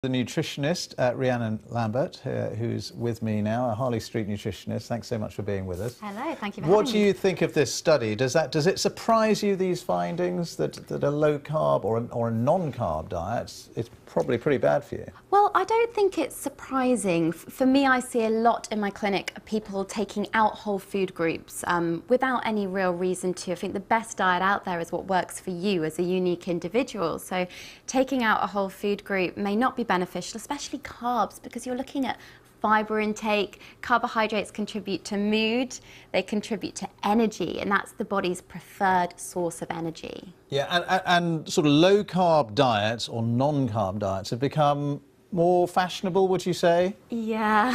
The nutritionist, Rhiannon Lambert, who's with me now, a Harley Street nutritionist. Thanks so much for being with us. Hello, thank you for having me. What do you think of this study? Does it surprise you, these findings, that a low-carb or a non-carb diet is probably pretty bad for you? Well, I don't think it's surprising. For me, I see a lot in my clinic of people taking out whole food groups without any real reason to. I think the best diet out there is what works for you as a unique individual. So taking out a whole food group may not be beneficial, especially carbs, because you're looking at fiber intake. Carbohydrates contribute to mood, they contribute to energy, and that's the body's preferred source of energy. Yeah, and sort of low-carb diets or non-carb diets have become more fashionable, would you say? Yeah.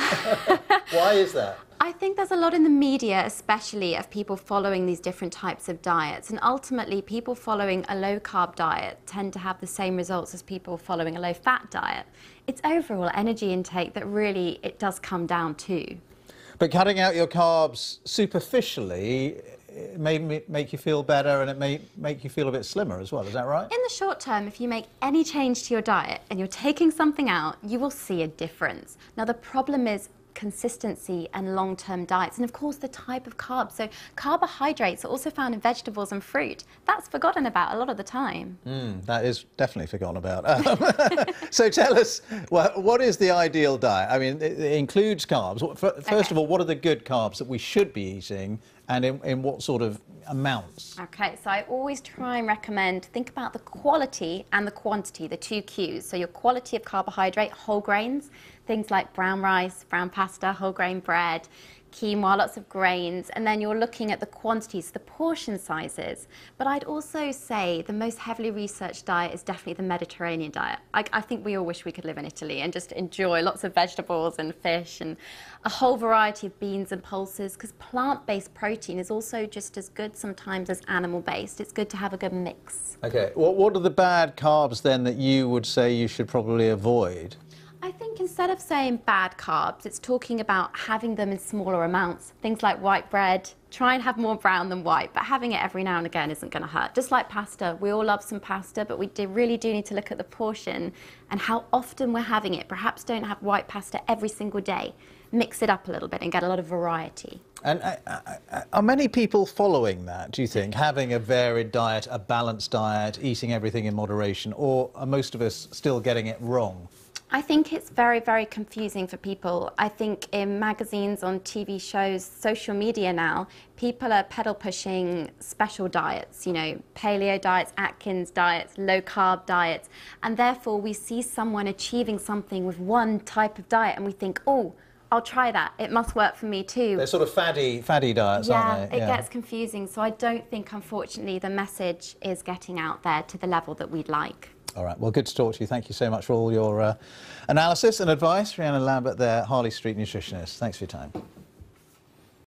Why is that? I think there's a lot in the media, especially, of people following these different types of diets, and ultimately people following a low-carb diet tend to have the same results as people following a low-fat diet. It's overall energy intake that really it does come down to. But cutting out your carbs superficially, it may make you feel better, and it may make you feel a bit slimmer as well, is that right? In the short term, if you make any change to your diet and you're taking something out, you will see a difference. Now the problem is consistency and long-term diets, and of course the type of carbs. So carbohydrates are also found in vegetables and fruit. That's forgotten about a lot of the time. That is definitely forgotten about. So tell us, what is the ideal diet? I mean, it includes carbs. First of all, what are the good carbs that we should be eating, and in what sort of amounts? Okay, so I always try and recommend, think about the quality and the quantity, the two Qs. So your quality of carbohydrate, whole grains, things like brown rice, brown pasta, whole grain bread, quinoa, lots of grains, and then you're looking at the quantities, the portion sizes. But I'd also say the most heavily researched diet is definitely the Mediterranean diet. I think we all wish we could live in Italy and just enjoy lots of vegetables and fish and a whole variety of beans and pulses, because plant-based protein is also just as good sometimes as animal-based. It's good to have a good mix. Okay, what are the bad carbs then that you would say you should probably avoid? I think instead of saying bad carbs, it's talking about having them in smaller amounts. Things like white bread, try and have more brown than white, but having it every now and again isn't going to hurt. Just like pasta, we all love some pasta, but we really do need to look at the portion and how often we're having it. Perhaps don't have white pasta every single day. Mix it up a little bit and get a lot of variety. And are many people following that, do you think? Having a varied diet, a balanced diet, eating everything in moderation, or are most of us still getting it wrong? I think it's very, very confusing for people. I think in magazines, on TV shows, social media now, people are pedal pushing special diets, you know, paleo diets, Atkins diets, low-carb diets, and therefore we see someone achieving something with one type of diet and we think, oh, I'll try that. It must work for me too. They're sort of faddy diets, aren't they? Yeah, it gets confusing. So I don't think, unfortunately, the message is getting out there to the level that we'd like. All right, well, good to talk to you. Thank you so much for all your analysis and advice. Rhiannon Lambert there, Harley Street nutritionist. Thanks for your time.